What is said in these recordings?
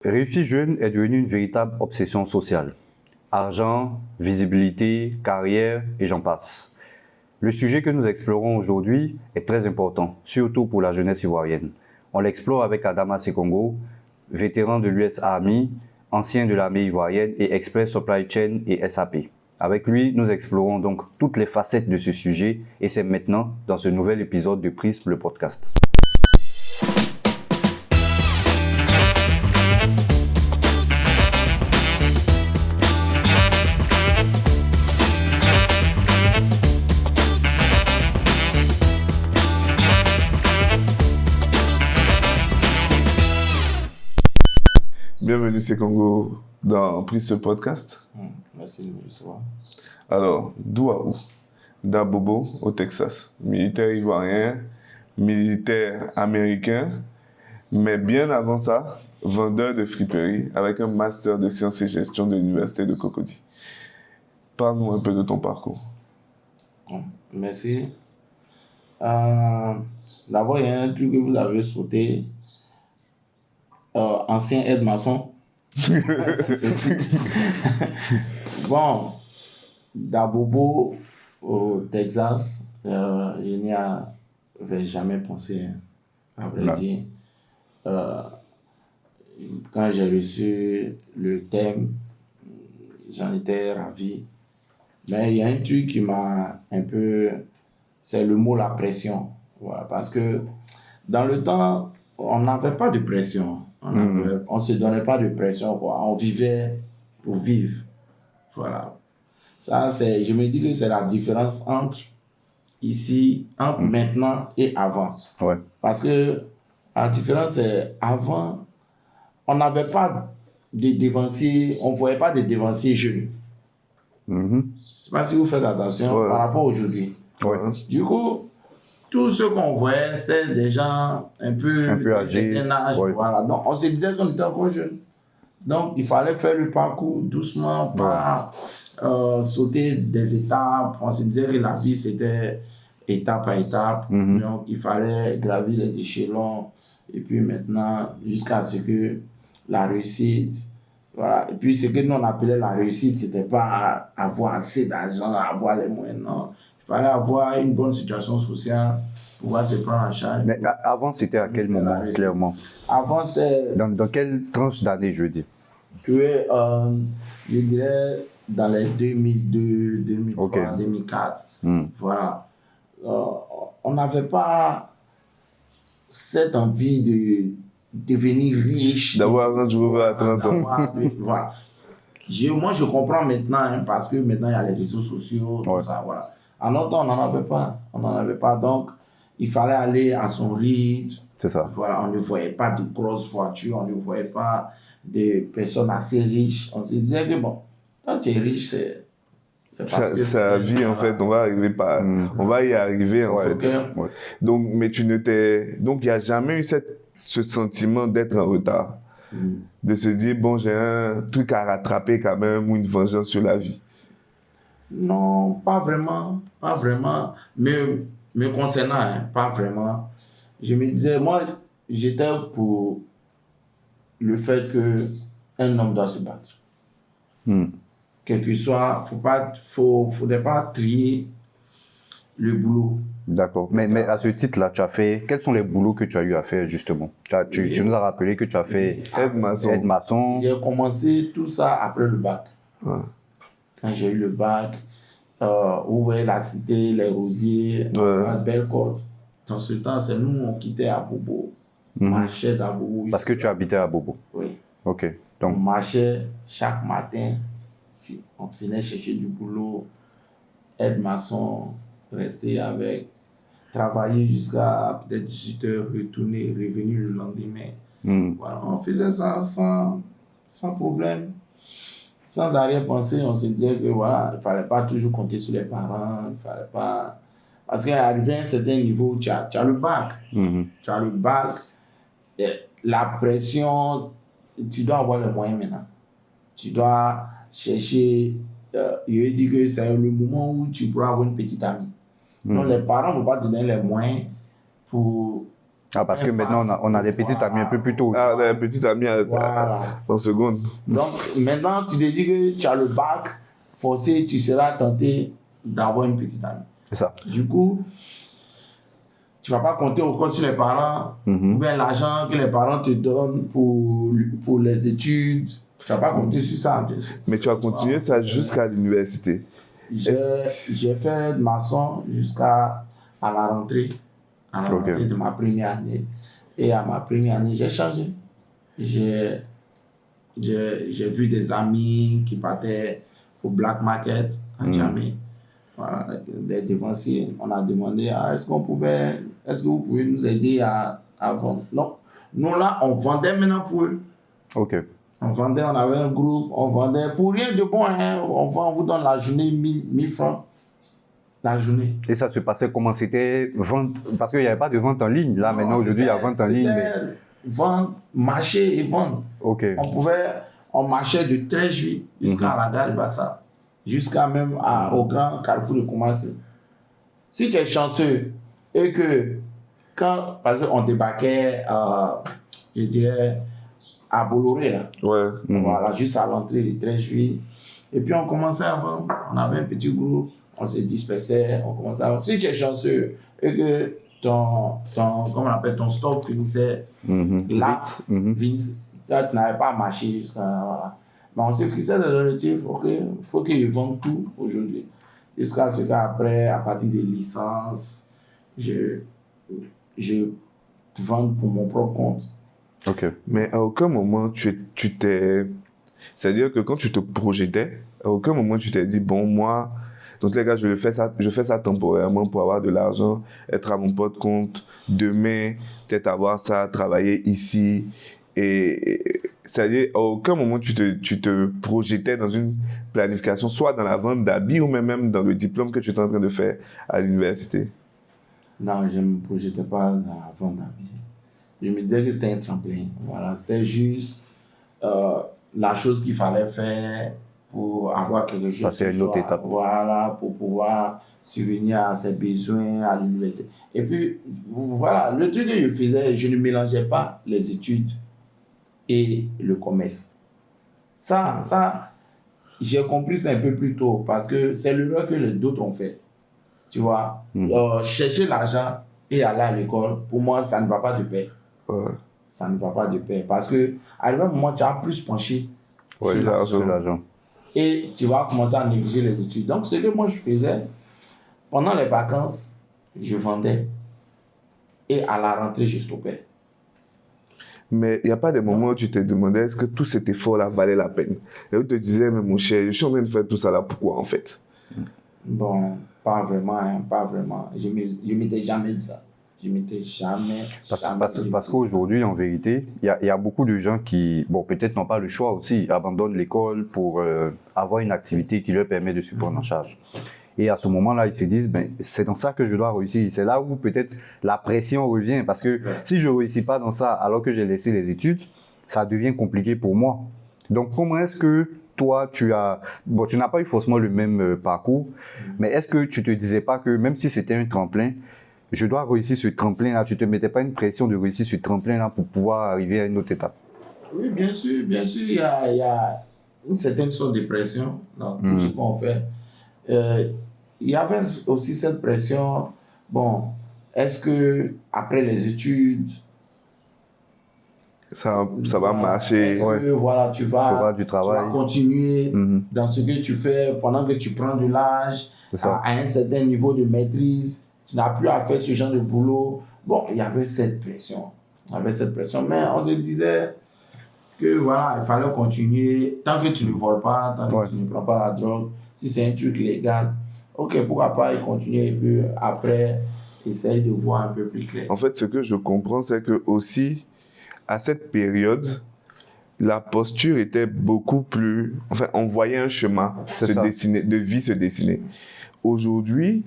Réussir jeune est devenu une véritable obsession sociale. Argent, visibilité, carrière et j'en passe. Le sujet que nous explorons aujourd'hui est très important, surtout pour la jeunesse ivoirienne. On l'explore avec Adama Sekongo, vétéran de l'US Army, ancien de l'armée ivoirienne et expert supply chain et SAP. Avec lui, nous explorons donc toutes les facettes de ce sujet et c'est maintenant dans ce nouvel épisode de Prisme le podcast. Bienvenue Sekongo dans Prisme ce podcast. Merci de me recevoir. Alors, d'où à où? D'Abobo au Texas. Militaire ivoirien, militaire américain, mais bien avant ça, vendeur de friperie avec un master de sciences et gestion de l'université de Cocody. Parle-nous un peu de ton parcours. Merci. D'abord, il y a un truc que vous avez sauté. Ancien aide-maçon. Bon, d'Abobo au Texas, je n'y avais jamais pensé, à vrai dire. Quand j'ai reçu le thème, j'en étais ravi. Mais il y a un truc qui m'a un peu... C'est le mot la pression. Voilà, parce que dans le temps, on n'avait pas de pression. On se donnait pas de pression, quoi. On vivait pour vivre. Voilà. Ça, je me dis que c'est la différence entre ici, entre maintenant et avant. Ouais. Parce que la différence, c'est avant, on n'avait pas de dévanciers, on ne voyait pas de dévanciers jeunes. Je ne sais pas si vous faites attention par rapport à aujourd'hui. Ouais. Du coup, tous ceux qu'on voyait, c'était des gens un peu âgés. Âge, voilà. Donc, on se disait qu'on était encore jeune. Donc, il fallait faire le parcours doucement, pas sauter des étapes. On se disait que la vie, c'était étape par étape. Donc, il fallait gravir les échelons. Et puis maintenant, jusqu'à ce que la réussite... Voilà. Et puis, ce que nous, on appelait la réussite, c'était pas avoir assez d'argent, avoir les moyens, non. Il fallait avoir une bonne situation sociale, pouvoir se prendre en charge. Mais avant, c'était à quel moment, clairement? Avant, c'était... Dans quelle tranche d'année, je veux dire? Je dirais dans les 2002, 2003, 2004. Voilà. On n'avait pas cette envie de devenir riche. D'avoir un jour à 30 ans. Voilà. Moi, je comprends maintenant, parce que maintenant, il y a les réseaux sociaux, tout ça, voilà. En notre temps, on n'en avait pas. On n'en avait pas, donc il fallait aller à son rythme. C'est ça. Voilà, on ne voyait pas de grosses voitures, on ne voyait pas de personnes assez riches. On se disait que bon, quand tu es riche, c'est parce que... C'est la vie, en fait, on va arriver on va y arriver, en fait. Okay. Ouais. Donc, mais donc, il n'y a jamais eu ce sentiment d'être en retard. De se dire, bon, j'ai un truc à rattraper quand même, ou une vengeance sur la vie. Non, pas vraiment, mais me concernant, pas vraiment. Je me disais, moi, j'étais pour le fait qu'un homme doit se battre. Quel que soit, faudrait pas trier le boulot. D'accord. Mais à ce titre-là, quels sont les boulots que tu as eu à faire, justement? Tu nous as rappelé que tu as fait aide-maçon. J'ai commencé tout ça après le bac. Quand j'ai eu le bac, vous voyez la cité, les rosiers, la belle côte. Dans ce temps, c'est nous, on quittait Abobo. On marchait d'Abobo. Parce que tu habitais à Abobo? Oui. Ok. Donc... On marchait chaque matin, on venait chercher du boulot, aide-maçon, rester avec, travailler jusqu'à peut-être 18h, retourner, revenir le lendemain. Voilà, on faisait ça sans problème. Sans arrière-pensée, on se disait que voilà, il ne fallait pas toujours compter sur les parents, il fallait pas... Parce qu'arrivé à un certain niveau, tu as le bac. Tu as le bac, la pression, tu dois avoir les moyens maintenant. Tu dois chercher, je veux dire que c'est le moment où tu pourras avoir une petite amie. Donc les parents ne vont pas te donner les moyens pour Ah, parce que maintenant, on a des petites amies un peu plus tôt aussi. Ah, on a une petite amie en seconde. Donc, maintenant, tu te dis que tu as le bac, forcé, tu seras tenté d'avoir une petite amie. C'est ça. Du coup, tu ne vas pas compter encore sur les parents, ou bien l'argent que les parents te donnent pour les études. Tu ne vas pas compter sur ça, bien sûr. Mais tu as continué ça jusqu'à l'université. J'ai fait de maçon jusqu'à la rentrée. À la rentrée de ma première année. Et à ma première année, j'ai changé. J'ai vu des amis qui partaient au black market à Djamé. Voilà, des dévanciers. On a demandé est-ce que vous pouvez nous aider à vendre. Non, nous là, on vendait maintenant pour eux. Ok. On vendait, on avait un groupe, on vendait pour rien de bon. Hein, on vous donne la journée 1000 francs. La journée. Et ça se passait comment? C'était vente, parce qu'il n'y avait pas de vente en ligne. Là, maintenant, aujourd'hui, il y a vente en ligne. Mais... Vendre, marcher et vendre. Ok. On marchait de 13 juillet jusqu'à la gare de Bassa, jusqu'à même au grand carrefour de Koumassi. Si tu es chanceux et que, parce qu'on débarquait, je dirais, à Bolloré, là. Ouais. Voilà, juste à l'entrée du 13 juillet. Et puis on commençait à vendre. On avait un petit groupe. On se dispersait, on commençait à... Si tu es chanceux et que ton stock finissait là, là, tu n'avais pas à marcher jusqu'à... Voilà. Mais on se fixait des objectifs, il faut qu'ils vendent tout aujourd'hui. Jusqu'à ce qu'après, à partir des licences, je vende pour mon propre compte. Ok. Mais à aucun moment, tu t'es... C'est-à-dire que quand tu te projetais, à aucun moment, tu t'es dit, bon, moi... Donc les gars, je fais ça temporairement pour avoir de l'argent, être à mon propre compte, demain, peut-être avoir ça, travailler ici. Et c'est-à-dire, à aucun moment tu te projetais dans une planification, soit dans la vente d'habits ou même dans le diplôme que tu étais en train de faire à l'université. Non, je ne me projetais pas dans la vente d'habits. Je me disais que c'était un tremplin. Voilà, c'était juste la chose qu'il fallait faire pour avoir quelque chose. C'est une autre étape. Voilà, pour pouvoir subvenir à ses besoins à l'université. Et puis, voilà, le truc que je faisais, je ne mélangeais pas les études et le commerce. Ça, j'ai compris ça un peu plus tôt parce que c'est l'erreur que les d'autres ont fait. Tu vois, chercher l'argent et aller à l'école, pour moi, ça ne va pas de pair. Ça ne va pas de pair parce que à un moment, tu as plus penché sur l'argent. Et tu vas commencer à négliger les études. Donc, ce que moi je faisais, pendant les vacances, je vendais. Et à la rentrée, je stoppais. Mais il n'y a pas des moments où tu te demandais est-ce que tout cet effort-là valait la peine? Et où tu te disais, mais mon cher, je suis en train de faire tout ça là, pourquoi en fait? Bon, pas vraiment, hein, pas vraiment. Je ne m'étais jamais dit ça. Je m'étais jamais... Parce qu'aujourd'hui, en vérité, il y a beaucoup de gens qui, bon, peut-être n'ont pas le choix aussi, abandonnent l'école pour avoir une activité qui leur permet de se prendre en charge. Et à ce moment-là, ils se disent, ben, c'est dans ça que je dois réussir. C'est là où peut-être la pression revient. Parce que si je ne réussis pas dans ça alors que j'ai laissé les études, ça devient compliqué pour moi. Donc, comment est-ce que toi, tu n'as pas eu forcément le même parcours, mais est-ce que tu ne te disais pas que même si c'était un tremplin, je dois réussir ce tremplin-là, tu ne te mettais pas une pression de réussir ce tremplin-là pour pouvoir arriver à une autre étape? Oui, bien sûr, il y a une certaine sorte de pression dans tout ce qu'on fait. Il y avait aussi cette pression, bon, est-ce que après les études, ça va marcher? Est-ce que voilà, tu vas continuer dans ce que tu fais pendant que tu prends de l'âge, à un certain niveau de maîtrise, tu n'as plus à faire ce genre de boulot. Bon, il y avait cette pression. Mais on se disait que voilà, il fallait continuer. Tant que tu ne voles pas, tant que tu ne prends pas la drogue, si c'est un truc légal, ok, pourquoi pas y continuer et puis après, essayer de voir un peu plus clair. En fait, ce que je comprends, c'est que aussi, à cette période, la posture était beaucoup plus... Enfin, on voyait un chemin de vie se dessiner. Aujourd'hui,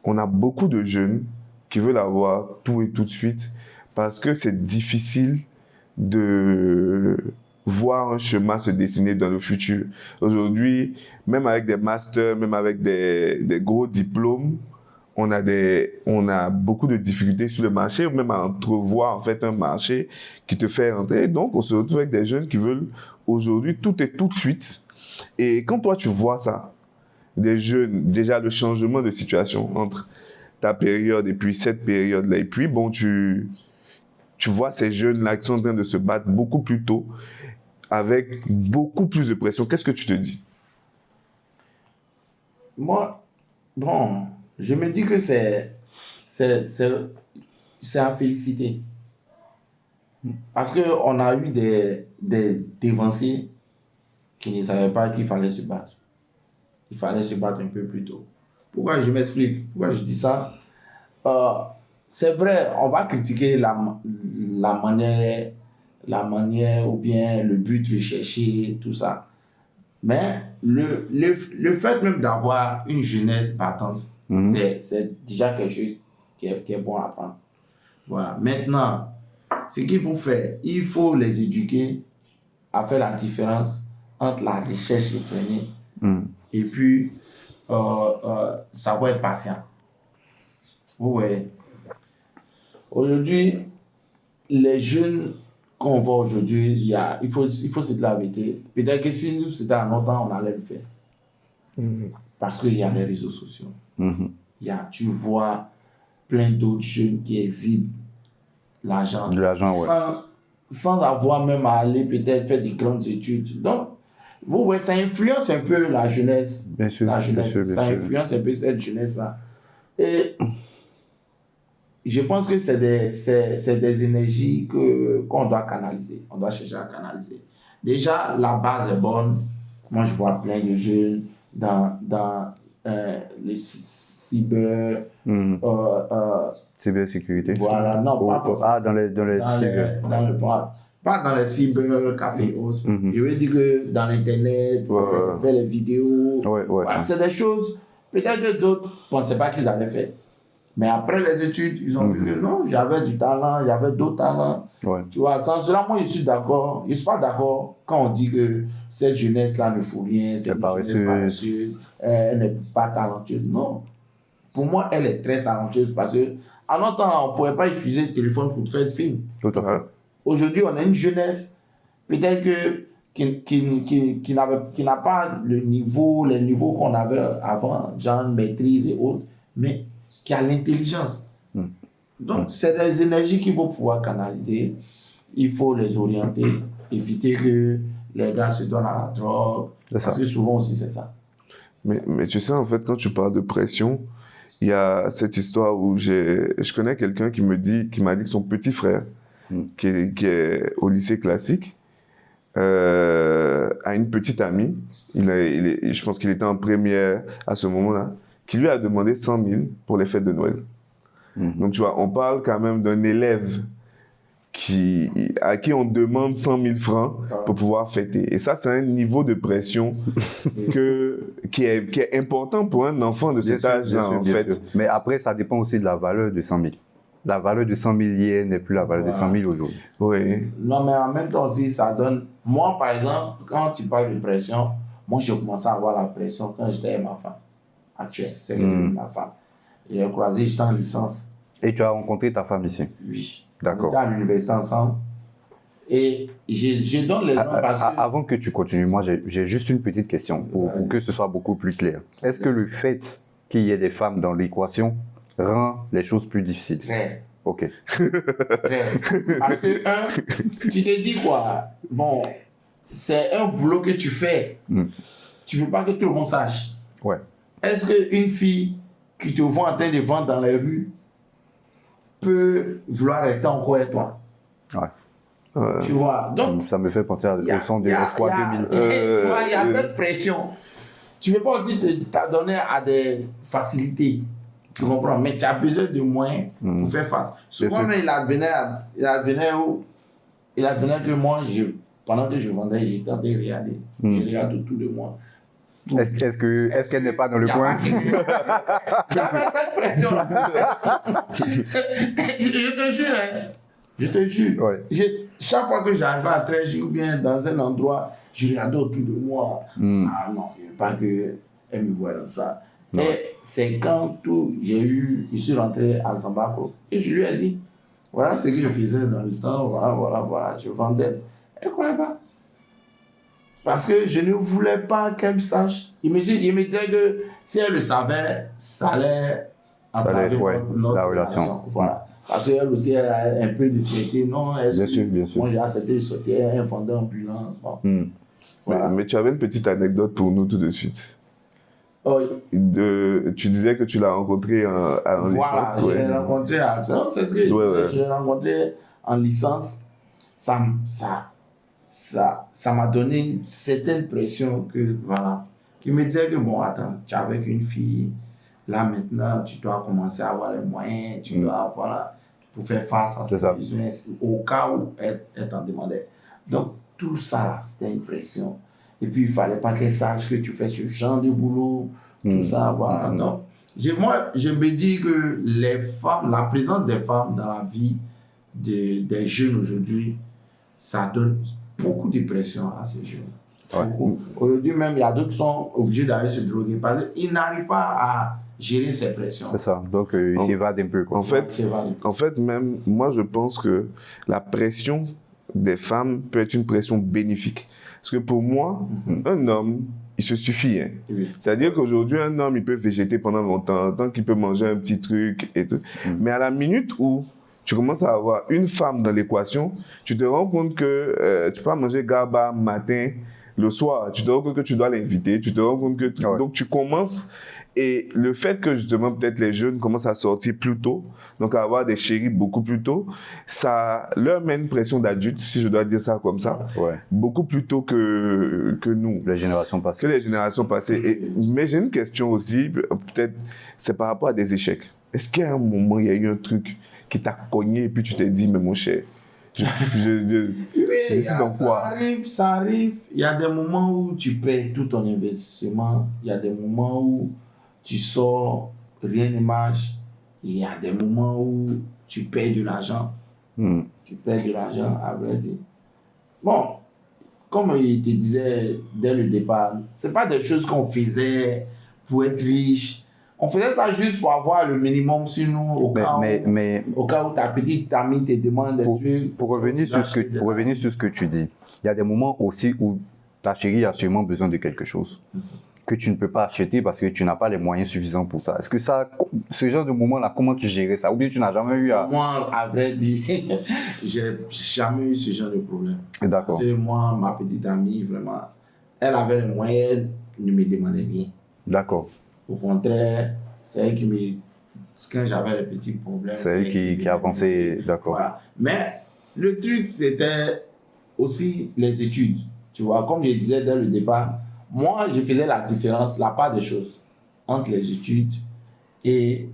on a beaucoup de jeunes qui veulent avoir tout et tout de suite parce que c'est difficile de voir un chemin se dessiner dans le futur. Aujourd'hui, même avec des masters, même avec des gros diplômes, on a beaucoup de difficultés sur le marché, ou même à entrevoir en fait un marché qui te fait rentrer. Donc, on se retrouve avec des jeunes qui veulent aujourd'hui tout et tout de suite. Et quand toi, tu vois ça, des jeunes, déjà le changement de situation entre ta période et puis cette période-là, et puis bon, tu vois ces jeunes-là qui sont en train de se battre beaucoup plus tôt, avec beaucoup plus de pression. Qu'est-ce que tu te dis? Moi, bon, je me dis que c'est à féliciter. Parce qu'on a eu des dévanciers qui ne savaient pas qu'il fallait se battre. Il fallait se battre un peu plus tôt. Pourquoi je m'explique? Pourquoi je dis ça? C'est vrai, on va critiquer la manière ou bien le but recherché, tout ça. Mais le fait même d'avoir une jeunesse battante, c'est déjà quelque chose qui est bon à prendre. Voilà. Maintenant, ce qu'il faut faire, il faut les éduquer à faire la différence entre la recherche effrénée et puis savoir être patient. Oui. Aujourd'hui, les jeunes qu'on voit aujourd'hui, il faut se dire la vérité. Peut-être que si nous, c'était à notre temps, on allait le faire. Parce qu'il y a les réseaux sociaux. Tu vois plein d'autres jeunes qui exhibent l'argent. Sans avoir même à aller peut-être faire des grandes études. Donc, vous voyez, ça influence un peu la jeunesse. Bien sûr, ça influence un peu cette jeunesse-là. Et je pense que c'est des énergies qu'on doit canaliser. On doit chercher à canaliser. Déjà, la base est bonne. Moi, je vois plein de jeunes dans les cyber... cybersécurité. Voilà, non, pas dans les cyber. Pas dans les cyber cafés et autres. Je veux dire que dans l'internet, faire les vidéos. C'est des choses, peut-être que d'autres ne pensaient pas qu'ils allaient faire. Mais après les études, ils ont vu que non, j'avais du talent, j'avais d'autres talents. Tu vois, sans cela, moi, je suis d'accord. Je ne suis pas d'accord quand on dit que cette jeunesse-là ne fout rien, c'est une jeunesse paresseuse, elle n'est pas talentueuse. Non. Pour moi, elle est très talentueuse parce qu'à notre temps, on ne pouvait pas utiliser le téléphone pour faire des films. Tout à fait. Aujourd'hui, on a une jeunesse, peut-être qui n'a pas les niveaux qu'on avait avant, genre maîtrise et autres, mais qui a l'intelligence. Donc, c'est des énergies qu'il faut pouvoir canaliser. Il faut les orienter, éviter que les gars se donnent à la drogue. Parce que souvent aussi, c'est ça. Mais tu sais, en fait, quand tu parles de pression, il y a cette histoire où je connais quelqu'un qui m'a dit que son petit frère, qui est au lycée classique, a une petite amie, je pense qu'il était en première à ce moment-là, qui lui a demandé 100 000 pour les fêtes de Noël. Donc, tu vois, on parle quand même d'un élève à qui on demande 100 000 francs pour pouvoir fêter. Et ça, c'est un niveau de pression qui est important pour un enfant de cet âge-là, en fait. Mais après, ça dépend aussi de la valeur de 100 000. La valeur de 100 000 hier n'est plus la valeur de 100 000 aujourd'hui. Oui. Non, mais en même temps aussi, ça donne... Moi, par exemple, quand tu parles de pression, moi, j'ai commencé à avoir la pression quand j'étais avec ma femme actuelle. C'est ma femme. J'ai croisé, j'étais en licence. Et tu as rencontré ta femme ici? Oui. D'accord. On était à l'université ensemble. Et je donne l'exemple parce que... Avant que tu continues, moi, j'ai juste une petite question pour que ce soit beaucoup plus clair. Est-ce que le fait qu'il y ait des femmes dans l'équation rend les choses plus difficiles? Très. Ok. Très. Parce que, tu te dis quoi? Bon, c'est un boulot que tu fais. Tu ne veux pas que tout le monde sache. Ouais. Est-ce qu'une fille qui te voit en train de vendre dans les rues peut vouloir rester encore avec toi? Ouais. Tu vois? Donc, ça me fait penser à la leçon des Espoirs 2000. Tu vois, il y a cette pression. Tu ne veux pas aussi t'adonner à des facilités. Tu comprends? Mais tu as besoin de moyens pour faire face. Souvent, mais il advenait que moi, pendant que je vendais, j'étais en train de regarder. Je regarde autour de moi. Est-ce qu'elle n'est pas dans le coin? J'avais cette pression-là. Je te jure, je te jure. Ouais. Chaque fois que j'arrivais à Trèche ou bien dans un endroit, je regardais autour de moi. Ah non, je ne veux pas qu'elle me voie dans ça. Ouais. Et c'est quand je suis rentré à Zambako et je lui ai dit, voilà ce que je faisais dans le temps, voilà, je vendais. Elle ne croyait pas. Parce que je ne voulais pas qu'elle sache. Il me disait que si elle le savait, ça allait entraver notre la relation. Voilà. Parce qu'elle aussi, elle a un peu de fierté. Non, bien sûr. Moi, j'ai accepté de sortir un vendeur ambulant. Bon. Voilà. Mais tu avais une petite anecdote pour nous tout de suite. Oui. Tu disais que tu l'as rencontré en voilà, licence. Je l'ai rencontré c'est ce que je l'ai rencontré en licence. Ça m'a donné une certaine pression que, voilà. Il me disait que, bon, attends, tu es avec une fille, là maintenant, tu dois commencer à avoir les moyens, tu dois, voilà, pour faire face à ses besoins, au cas où elle t'en demandait. Donc, tout ça, c'était une pression. Et puis, il ne fallait pas qu'elle sache que tu fais ce genre de boulot, tout ça, voilà. Donc, moi, je me dis que les femmes, la présence des femmes dans la vie des jeunes aujourd'hui, ça donne beaucoup de pression à ces jeunes. Ouais. Aujourd'hui même, il y a d'autres qui sont obligés d'aller se droguer parce qu'ils n'arrivent pas à gérer ces pressions. C'est ça, donc ils s'évadent un peu. Quoi. En fait, même, moi je pense que la pression des femmes peut être une pression bénéfique. Parce que pour moi, un homme, il se suffit. Hein. Oui. C'est-à-dire qu'aujourd'hui, un homme, il peut végéter pendant longtemps, tant qu'il peut manger un petit truc et tout. Mais à la minute où tu commences à avoir une femme dans l'équation, tu te rends compte que tu peux manger gaba matin, le soir, tu te rends compte que tu dois l'inviter, tu te rends compte que... Donc tu commences... Et le fait que justement peut-être les jeunes commencent à sortir plus tôt, donc à avoir des chéris beaucoup plus tôt, ça leur met une pression d'adulte, si je dois dire ça comme ça, beaucoup plus tôt que nous. Les générations passées. Que les générations passées. Mais j'ai une question aussi, peut-être c'est par rapport à des échecs. Est-ce qu'à un moment, il y a eu un truc qui t'a cogné et puis tu t'es dit, mais mon cher, je suis dans quoi? Ça arrive. Il y a des moments où tu payes tout ton investissement. Il y a des moments où tu sors, rien ne marche. Il y a des moments où tu payes de l'argent. Tu payes de l'argent, à vrai dire. Bon, comme il te disait dès le départ, ce n'est pas des choses qu'on faisait pour être riche. On faisait ça juste pour avoir le minimum sur nous, au cas où ta petite amie te demande des trucs. Pour revenir sur ce que tu dis, il y a des moments aussi où ta chérie a sûrement besoin de quelque chose que tu ne peux pas acheter parce que tu n'as pas les moyens suffisants pour ça. Est-ce que ce genre de moment-là, comment tu gérais ça? Ou bien tu n'as jamais eu à... Moi, à vrai dire, j'ai jamais eu ce genre de problème. D'accord. Parce que moi, ma petite amie, vraiment, elle avait les moyens, elle ne me demandait rien. D'accord. Au contraire, c'est elle qui me... Quand j'avais les petits problèmes... C'est elle qui avançait, d'accord. Voilà. Mais le truc, c'était aussi les études. Tu vois, comme je disais dès le départ, moi, je faisais la différence, la part des choses, entre les études et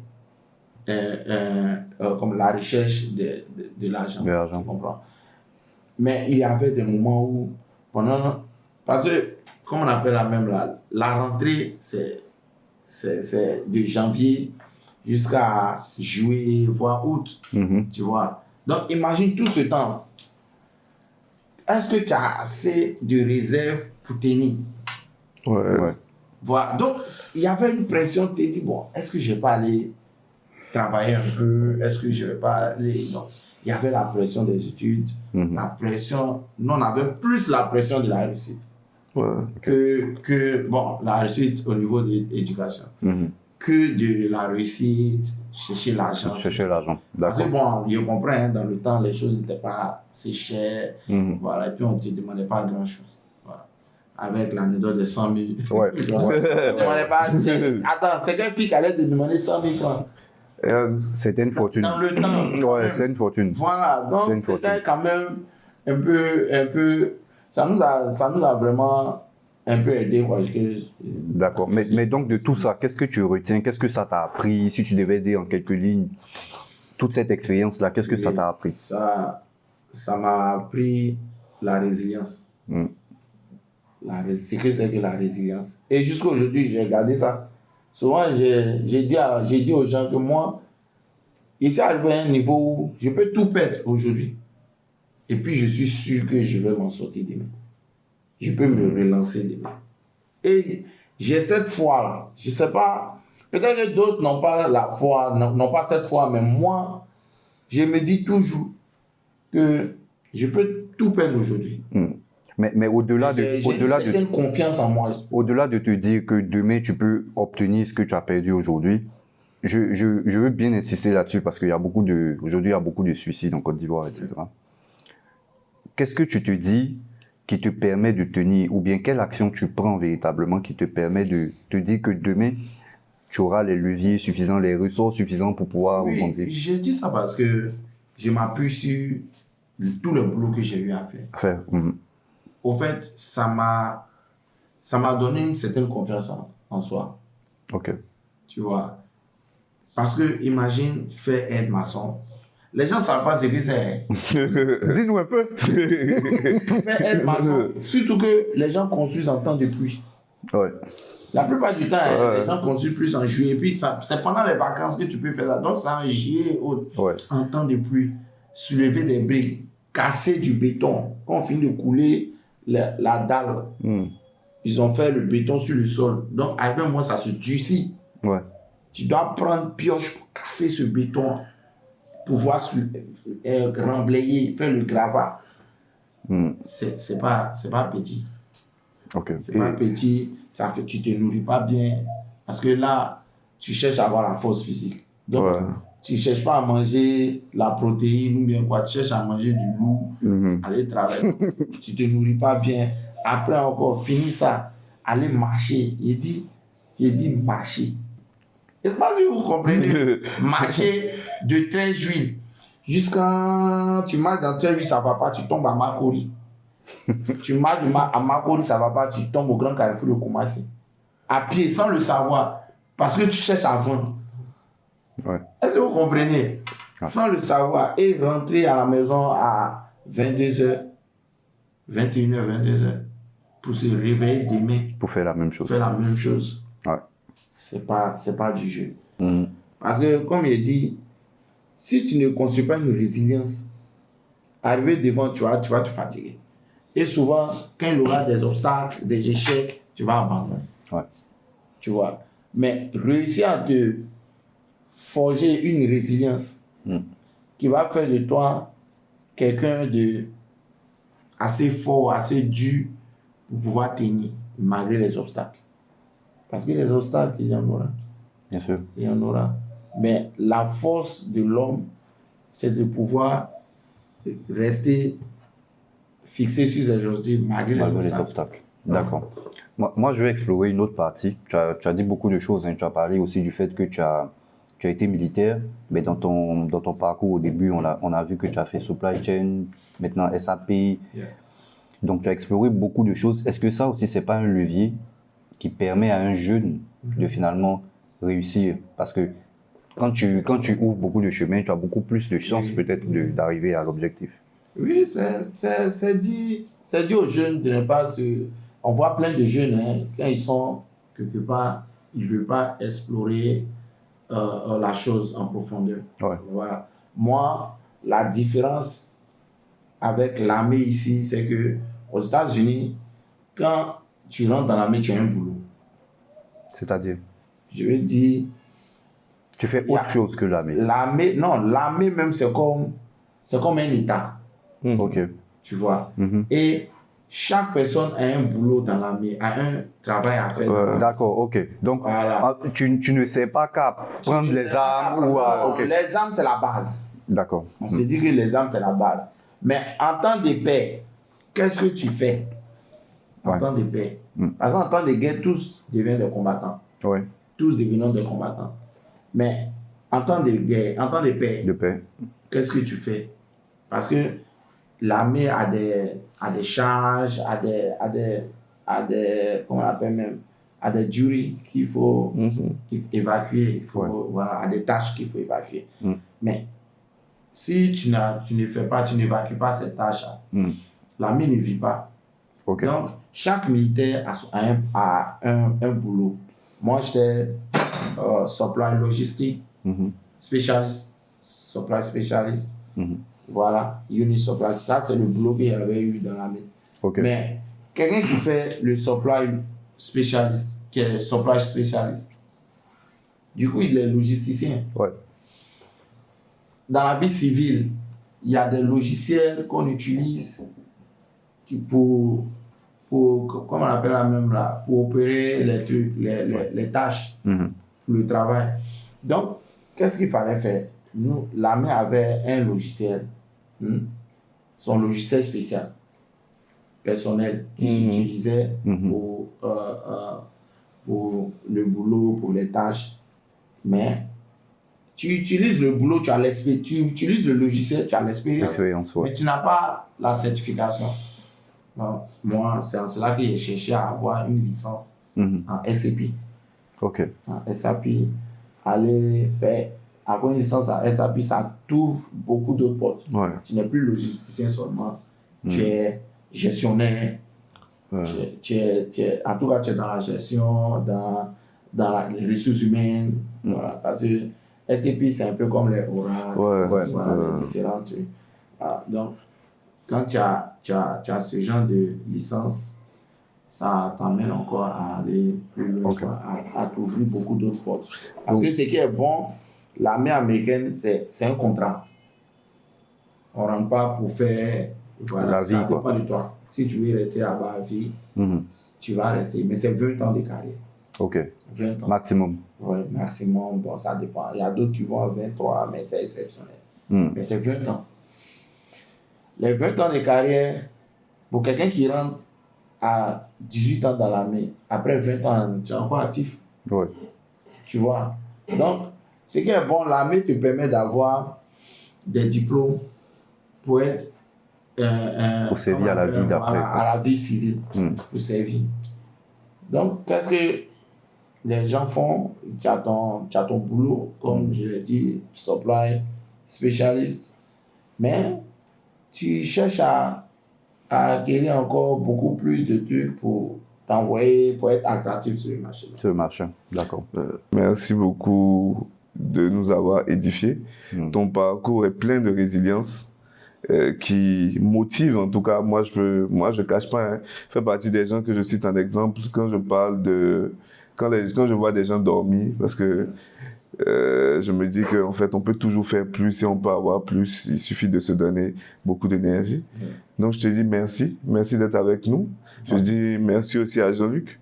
comme la recherche de l'argent. Tu comprends? Mais il y avait des moments où, parce que, comme on appelle la rentrée, c'est de janvier jusqu'à juillet, voire août, tu vois. Donc, imagine tout ce temps. Est-ce que tu as assez de réserves pour tenir? Voilà. Donc, il y avait une pression. Tu te dis, bon, est-ce que je ne vais pas aller travailler un peu? Est-ce que je ne vais pas aller... Non. Il y avait la pression des études, la pression... Nous, on avait plus la pression de la réussite. Que la réussite au niveau de l'éducation. Que de la réussite, chercher l'argent. Parce que bon, je comprends, hein, dans le temps, les choses n'étaient pas si chères. Voilà, et puis on ne te demandait pas grand-chose. Voilà. Avec l'anecdote de 100 000. Ouais. On ne demandait pas... Attends, c'est quelle fille qui allait te demander 100 000 francs? C'était une fortune. Dans le temps. Ouais, c'était une fortune. Voilà, donc c'était quand même un peu... Ça nous a vraiment un peu aidé, quoi. D'accord, mais donc de tout ça, qu'est-ce que tu retiens? Qu'est-ce que ça t'a appris? Si tu devais dire en quelques lignes, toute cette expérience-là, qu'est-ce que ça t'a appris? Ça m'a appris la résilience. C'est que la résilience. Et jusqu'à aujourd'hui, j'ai gardé ça. Souvent, j'ai dit aux gens que moi, ici arrivé à un niveau où je peux tout perdre aujourd'hui. Et puis, je suis sûr que je vais m'en sortir demain. Je peux me relancer demain. Et j'ai cette foi-là. Je ne sais pas Peut-être que d'autres n'ont pas la foi, n'ont pas cette foi, mais moi, je me dis toujours que je peux tout perdre aujourd'hui. Mais au-delà J'ai une certaine confiance en moi. Au-delà de te dire que demain tu peux obtenir ce que tu as perdu aujourd'hui, je veux bien insister là-dessus parce qu'il y a aujourd'hui il y a beaucoup de suicides en Côte d'Ivoire, etc. Qu'est-ce que tu te dis qui te permet de tenir, ou bien quelle action tu prends véritablement qui te permet de te dire que demain tu auras les leviers suffisants, les ressources suffisantes pour pouvoir rebondir? J'ai dit ça parce que je m'appuie sur tout le boulot que j'ai eu à faire. Au fait, ça m'a donné une certaine confiance en soi. Ok. Tu vois. Parce que, imagine, faire aide-maçon. Les gens ne savent pas ce que c'est. Dis-nous un peu. Faire aide-maçon. Surtout que les gens construisent en temps de pluie. Ouais. La plupart du temps, les gens construisent plus en juillet. Et puis, c'est pendant les vacances que tu peux faire ça. Donc, c'est en juillet, en temps de pluie. Soulever des briques, casser du béton. Quand on finit de couler la dalle, ils ont fait le béton sur le sol. Donc, avec moi, ça se durcit. Ouais. Tu dois prendre pioche pour casser ce béton, pouvoir remblayer, faire le gravat. C'est pas petit. Okay. C'est pas petit, ça fait que tu te nourris pas bien. Parce que là, tu cherches à avoir la force physique. Donc, tu cherches pas à manger la protéine ou bien quoi, tu cherches à manger du loup, aller travailler. Tu te nourris pas bien. Après encore, fini ça, aller marcher. Il dit marcher. Je ne sais pas si vous comprenez. Marcher de 13 juillet jusqu'à tu marches dans 13 juillet, ça ne va pas, tu tombes à Makori. Tu marches à Makori, ça ne va pas, tu tombes au grand carrefour de Koumassi. À pied, sans le savoir. Parce que tu cherches à vendre. Ouais. Est-ce que vous comprenez? Sans le savoir. Et rentrer à la maison à 22h, 21h, 22h. Pour se réveiller demain. Pour faire la même chose. Ouais. C'est pas du jeu. Parce que, comme il dit, si tu ne construis pas une résilience, arriver devant, tu vas te fatiguer. Et souvent, quand il y aura des obstacles, des échecs, tu vas abandonner. Ouais. Tu vois. Mais réussir à te forger une résilience qui va faire de toi quelqu'un de assez fort, assez dur pour pouvoir tenir malgré les obstacles. Parce que les obstacles, il y en aura. Bien sûr. Il y en aura. Mais la force de l'homme, c'est de pouvoir rester fixé sur ses objectifs malgré les obstacles. D'accord. Moi, je vais explorer une autre partie. Tu as dit beaucoup de choses. Tu as parlé aussi du fait que tu as été militaire, mais dans ton parcours au début, on a vu que tu as fait supply chain, maintenant SAP. Yeah. Donc, tu as exploré beaucoup de choses. Est-ce que ça aussi, c'est pas un levier qui permet à un jeune de finalement réussir? Parce que quand tu ouvres beaucoup de chemins, tu as beaucoup plus de chances peut-être d'arriver à l'objectif. Oui, c'est dit aux jeunes de ne pas se... On voit plein de jeunes, quand ils sont quelque part, ils ne veulent pas explorer la chose en profondeur. Ouais. Voilà. Moi, la différence avec l'armée ici, c'est que aux États-Unis, quand tu rentres dans l'armée, tu as un boulot. C'est-à-dire? Je veux dire... Tu fais autre chose que l'armée. L'armée même, c'est comme un État. Ok. Tu vois. Et chaque personne a un boulot dans l'armée, a un travail à faire. D'accord, ok. Donc, voilà. Tu ne sais pas qu'à prendre les armes ou à... Okay. Les armes, c'est la base. D'accord. On se dit que les armes, c'est la base. Mais en temps de paix, qu'est-ce que tu fais en temps de paix? Parce qu'en temps de guerre, tous deviennent des combattants. Oui. Tous devenons des combattants. Mais en temps de guerre, en temps de paix, qu'est-ce que tu fais? Parce que l'armée a des charges, a des comment on appelle même, a des jury qu'il faut évacuer, a des tâches qu'il faut évacuer. Mais si tu ne fais pas, tu n'évacues pas ces tâches-là, l'armée ne vit pas. Okay. Donc, chaque militaire a un boulot. Moi, j'étais supply logistique, spécialiste, supply spécialiste. Voilà, unit supply. Ça, c'est le boulot qu'il y avait eu dans l'armée. Okay. Mais quelqu'un qui fait le supply spécialiste, qui est supply spécialiste, Du coup, il est logisticien. Ouais. Dans la vie civile, il y a des logiciels qu'on utilise pour comment on appelle la même là, pour opérer les trucs, les tâches, le travail. Donc, qu'est-ce qu'il fallait faire? Nous, l'armée avait un logiciel, son logiciel spécial, personnel, qui s'utilisait pour le boulot, pour les tâches. Mais tu utilises le boulot, tu as l'expérience, tu utilises le logiciel, tu as l'expérience, mais tu n'as pas la certification. Donc, moi, c'est en cela que j'ai cherché à avoir une licence en SAP. Ok. En SAP, avoir une licence en SAP, ça t'ouvre beaucoup d'autres portes. Ouais. Tu n'es plus logisticien seulement, tu es gestionnaire. En tout cas, tu es dans la gestion, dans les ressources humaines. Voilà, parce que SAP, c'est un peu comme les oracles, les différents trucs. Voilà, donc, quand tu as ce genre de licence, ça t'amène encore à aller plus loin, à t'ouvrir beaucoup d'autres portes. Parce que ce qui est bon, l'armée américaine, c'est un contrat. On ne rentre pas pour faire la vie. Ça dépend de toi. Si tu veux rester à bas vie, tu vas rester. Mais c'est 20 ans de carrière. Ok. 20 ans. Maximum. Oui, maximum. Bon, ça dépend. Il y a d'autres qui vont à 23, mais c'est exceptionnel. Mais c'est 20 ans. Les 20 ans de carrière, pour quelqu'un qui rentre à 18 ans dans l'armée, après 20 ans, tu es encore actif. Oui. Tu vois. Donc, ce qui est bon, l'armée te permet d'avoir des diplômes pour être pour servir à la vie d'après. À la vie civile, pour servir. Donc, qu'est-ce que les gens font? Tu as ton boulot, comme je l'ai dit, supply, spécialiste, mais tu cherches à acquérir encore beaucoup plus de trucs pour t'envoyer, pour être attractif sur le marché. Sur le marché, d'accord. Merci beaucoup de nous avoir édifiés. Ton parcours est plein de résilience. Qui motive, en tout cas, moi je cache pas, hein, fait partie des gens que je cite en exemple quand je parle de, quand je vois des gens dormir, parce que je me dis qu'en fait on peut toujours faire plus et on peut avoir plus, il suffit de se donner beaucoup d'énergie. Donc je te dis merci d'être avec nous. Je dis merci aussi à Jean-Luc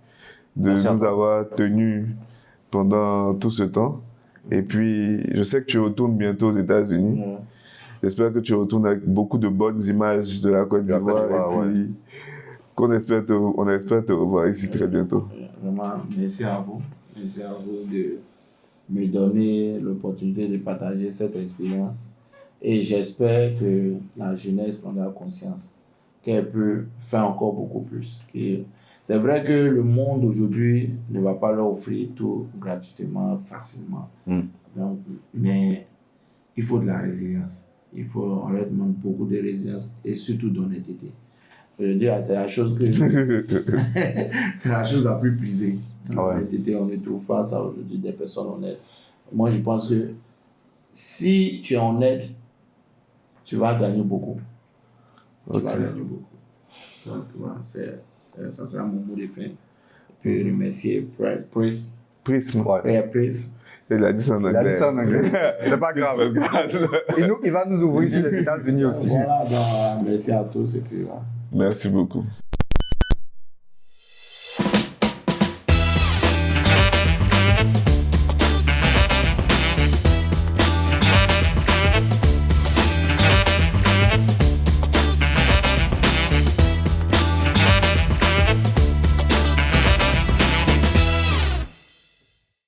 de nous avoir tenus pendant tout ce temps. Et puis je sais que tu retournes bientôt aux États-Unis. J'espère que tu retournes avec beaucoup de bonnes images de la Côte d'Ivoire et puis on espère te revoir ici très bientôt. Vraiment, merci à vous. Merci à vous de me donner l'opportunité de partager cette expérience. Et j'espère que la jeunesse prendra conscience qu'elle peut faire encore beaucoup plus. C'est vrai que le monde aujourd'hui ne va pas leur offrir tout gratuitement, facilement. Donc, mais il faut de la résilience. Il faut, on leur demande beaucoup de résilience et surtout d'honnêteté. Je veux dire, c'est la chose que c'est la chose la plus prisée. L'honnêteté, on ne trouve pas ça aujourd'hui, des personnes honnêtes. Moi, je pense que si tu es honnête, tu vas gagner beaucoup. Tu vas gagner beaucoup. Donc, voilà, ça sera mon mot de fin. Je peux remercier Prism. Il a dit ça en anglais. C'est pas grave. Il va nous ouvrir sur les États-Unis aussi. Voilà, donc, merci à tous et puis voilà. Merci beaucoup.